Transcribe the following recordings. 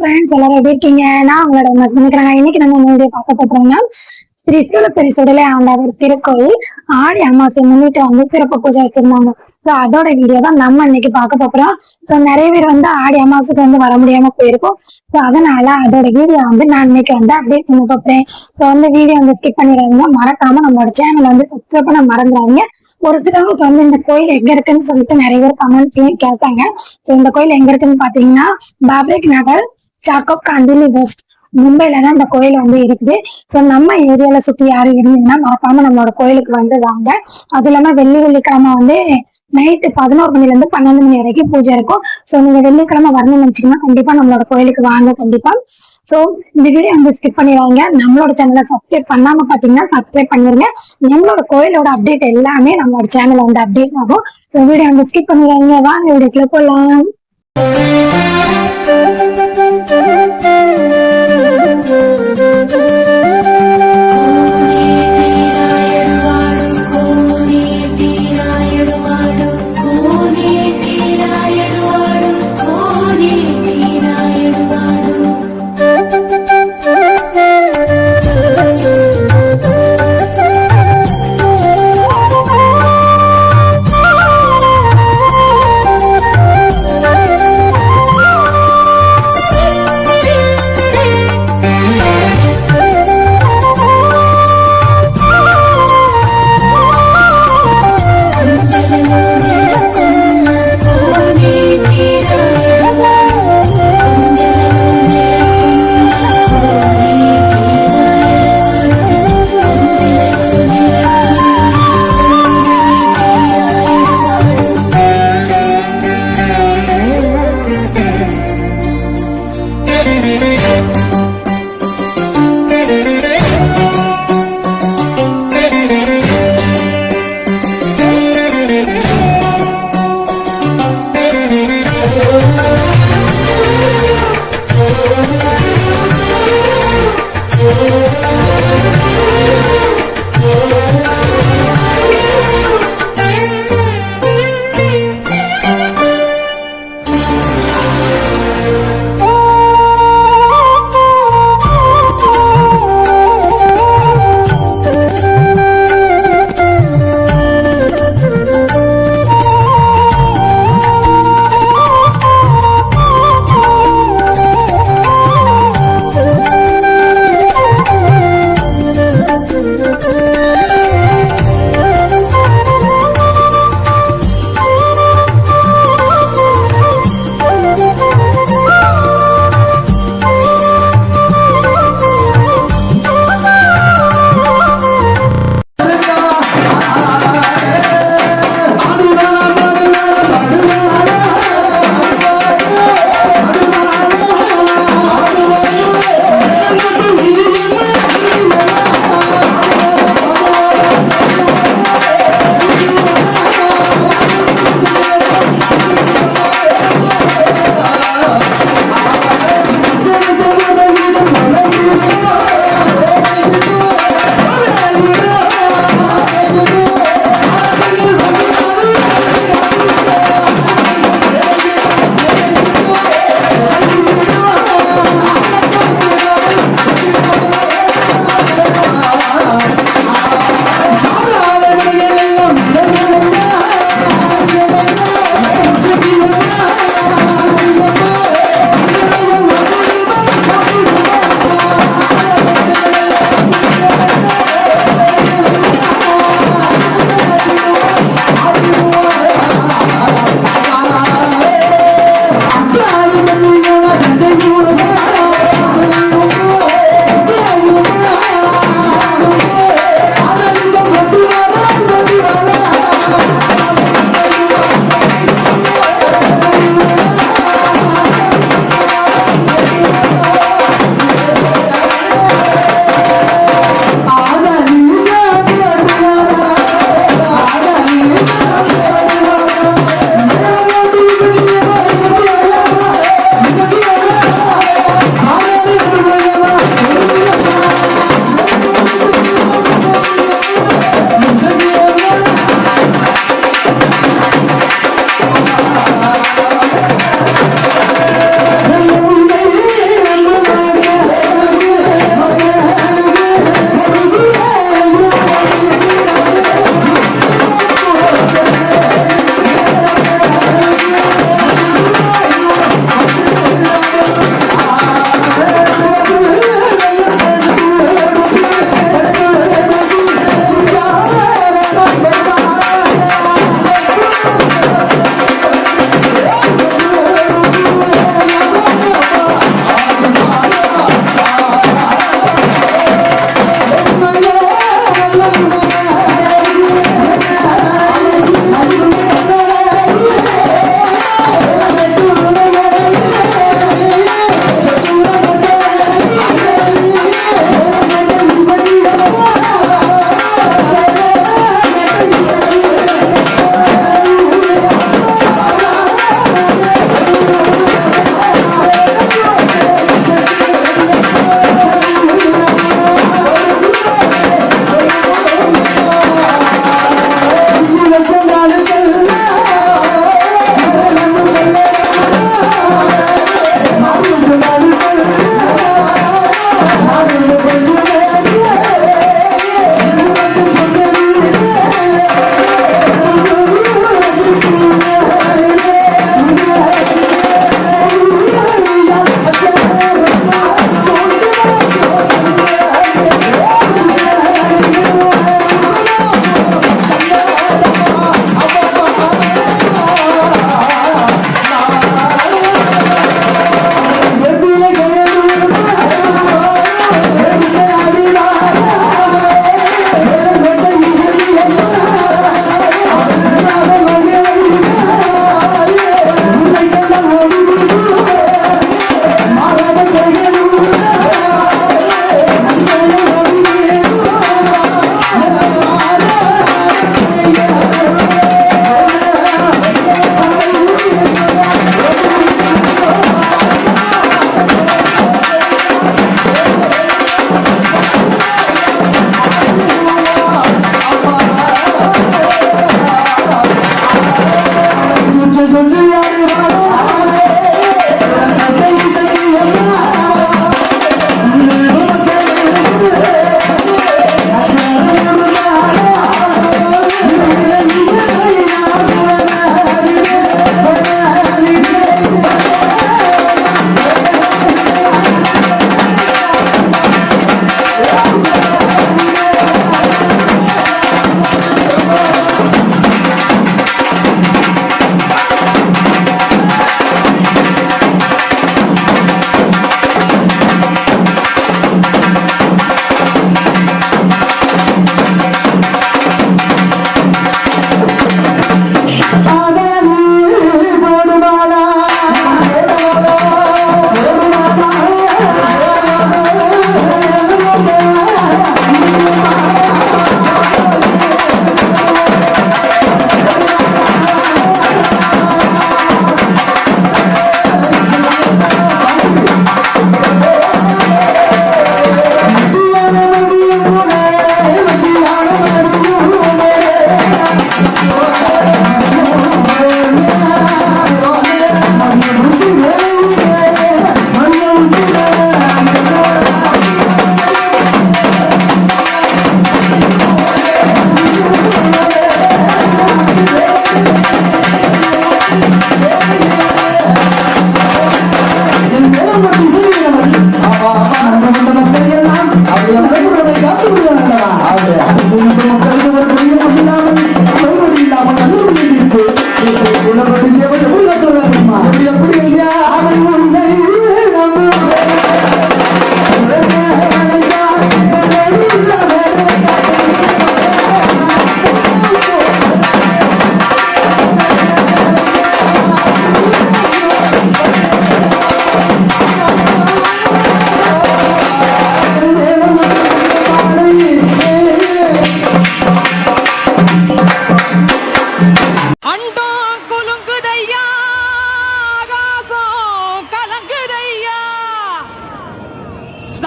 Friends எல்லாரும் எப்படி இருக்கீங்க? நான் உங்களோட நினைக்கிறேன். இன்னைக்கு நம்ம வீடியோ பார்க்க போறோம்னா ஸ்ரீ சூலப்பெரிசுடலை ஆண்டவர் திருக்கோயில் ஆடி அமாவாசை முன்னிட்டு வந்து சிறப்பு பூஜை வச்சிருந்தாங்க. அதோட வீடியோ தான் நம்ம இன்னைக்கு பார்க்க போறோம். நிறைய பேர் வந்து ஆடி அமாவாசைக்கு வந்து வர முடியாம போயிருக்கும். அதனால அதோட வீடியோ வந்து நான் இன்னைக்கு வந்து அப்டேட் பண்ண போறேன். வீடியோ வந்து ஸ்கிப் பண்ணிடுறாங்க. மறக்காம நம்மளோட சேனல் வந்து சப்ஸ்கிரைப் பண்ண மறந்துடாதீங்க. ஒரு சிலவங்களுக்கு வந்து இந்த கோயில் எங்க இருக்குன்னு சொல்லிட்டு நிறைய பேர் கமெண்ட்ஸ்லயும் கேட்பாங்க. இந்த கோயில் எங்க இருக்குன்னு பாத்தீங்கன்னா பாப்ரிக் நகர், சாக்கோப் காண்டிலி வெஸ்ட், மும்பைல தான் இந்த கோயில் வந்து இருக்குது. நம்ம ஏரியால சுத்தி யாரும் இருந்தீங்கன்னா மறக்காம நம்மளோட கோயிலுக்கு வந்து வாங்க. அது இல்லாம வெள்ளிக்கிழமை வந்து நைட்டு 11 மணில இருந்து 12 மணி வரைக்கும் பூஜை இருக்கும். நீங்க வெள்ளிக்கிழமை வரணும்னு நினைச்சீங்கன்னா கண்டிப்பா நம்மளோட கோயிலுக்கு வாங்க கண்டிப்பா. இந்த வீடியோ வந்து ஸ்கிப் பண்ணிடுவாங்க. நம்மளோட சேனலை சப்ஸ்கிரைப் பண்ணாம பாத்தீங்கன்னா சப்ஸ்கிரைப் பண்ணிருங்க. நம்மளோட கோயிலோட அப்டேட் எல்லாமே நம்மளோட சேனல்ல வந்து அப்டேட் ஆகும். வீடியோ வந்து ஸ்கிப் பண்ணிடுவாங்க. வாங்க வீடியோக்குள்ள போலாம்.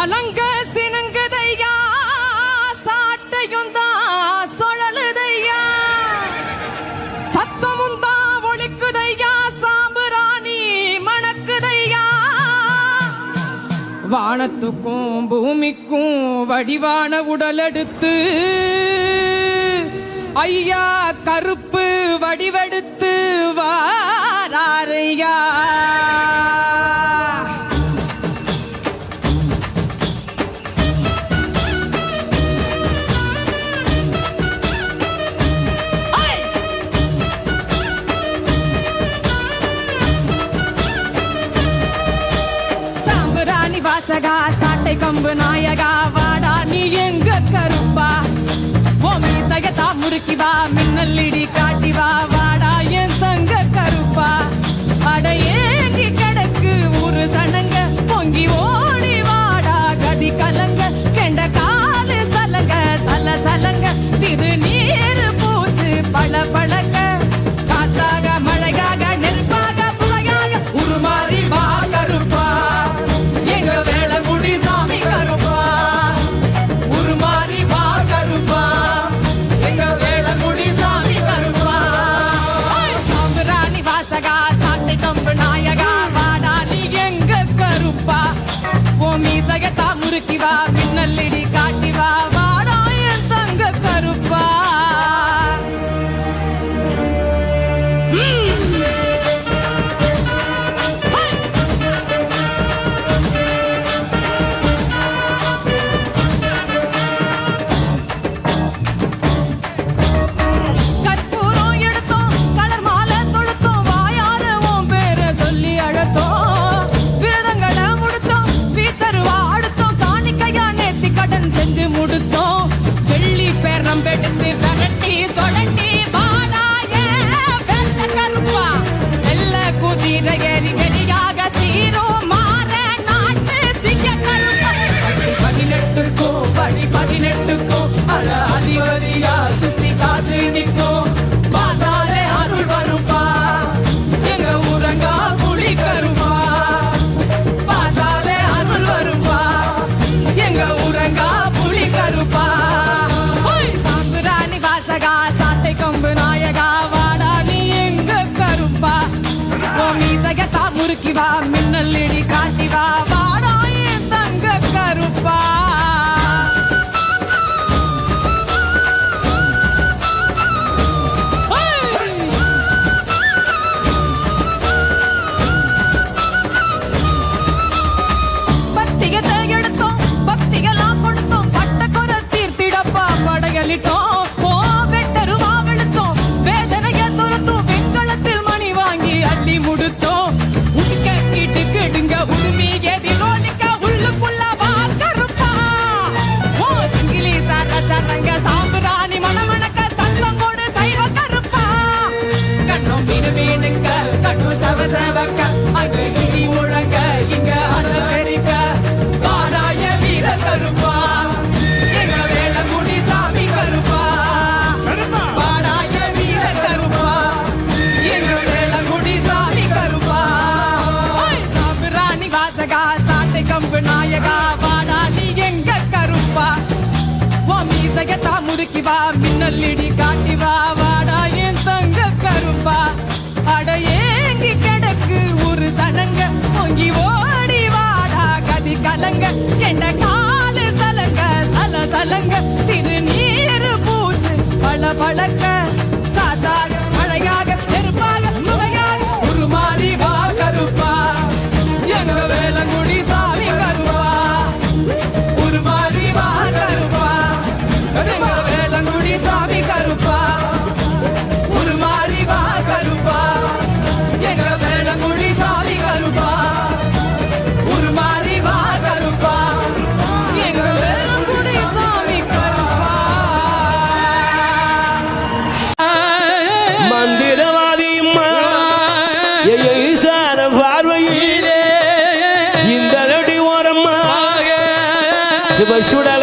அலங்க சினுங்குதையா சாட்டையும் தான் சுழலுதையா சத்தமும் தான் ஒழிக்குதையா சாம்புராணி மணக்குதையா வானத்துக்கும் பூமிக்கும் வடிவான உடல் எடுத்து ஐயா கருப்பு வடிவெடுத்து வாராரையா வாசகா சாட்டை கம்பு நாயகா வாடா நீ எங்க கருப்பா ஓ மீசையத்தா முறுக்கி வா மின்னல் இடி காட்டி வா வாடா என் தங்க கருப்பா அட ஏங்கி கிடக்கு ஒரு சனங்க பொங்கி ஓடி வாடா கதி கலங்க கெண்ட காலு சலங்க சல சலங்க திருநீர் பூத்து பழ பழங்க காத்தாக மழையாக நெருப்பாக புகையாக உருமாறி வா கருப்பா எங்க வேளங்குடி சாமி கருப்பா உருமாறி வா கருப்பா எங்க வேளங்குடி சாமி கருப்பா சாம்புராணி வாசகா சாட்டை கம்பு நாயகா வாடா நீ எங்க கருப்பா ஓ மீசையத்தா முறுக்கி வா மின்னல் இடி காட்டி வா வாடா என் தங்க கருப்பா முறுக்கி வா மின்னல் இடி காட்டி வா வாடா என் தங்க கருப்பா பத்திகத்தை எடுத்தோம் பக்திகளாம் கொடுத்தோம் பட்ட குறை தீர்த்திடப்பா படையலிட்டோம் ஓ வெட்டரு வாவெடுத்தோம் வேதனைய துரத்தும் வெண்கலத்தில் மணி வாங்கி அள்ளி முடித்தோம் உரிமை எதிரொலிக்க உள்ளுக்குள்ள வா கருப்பா ஓ சிங்கிலி சாக்க சதங்க சாம்புராணி மணமணக்க சத்தம் கொடு தெய்வ கருப்பா கண்ணும் மீனு மீனுக்க கண்ணும் சவ சவக்க அங்கு இடி முழங்க இங்க அனல் தெரிக்க வாடாய வீர கருப்பா எங்க வேளங்குடி சாமி கருப்பா வாடாய வீர கருப்பா எங்க வேளங்குடி சாமி கருப்பா வாசகா சாட்டை கம்பு நாயகா வாடா நீ எங்க கருப்பா ஓ மீசையத்தா முறுக்கி வா மின்னல் இடி காட்டி வா வாடா என் தங்க கருப்பா அட ஏங்கி கிடக்கு ஒரு சனங்க பொங்கி ஓடி வாடா கதி கலங்க கெண்ட காலு சலங்க சல சலங்க திருநீர் பூத்து பழ பழக்க காத்தாக மழையாக நெருப்பாக புகையாக உருமாறி வா கருப்பா எங்க வேளங்குடி சாமி கருப்பா உருமாறி வா கருப்பா எங்க வேளங்குடி சாமி கருப்பா உருமாறி வா கருப்பா எங்க வேளங்குடி சாமி கருப்பா உருமாறி வா கருப்பா எங்க வேளங்குடி சாமி கருப்பா மந்திரவாதியம்மா ஈசான பார்வையிலே இந்த அடி ஓரம்மா சுடல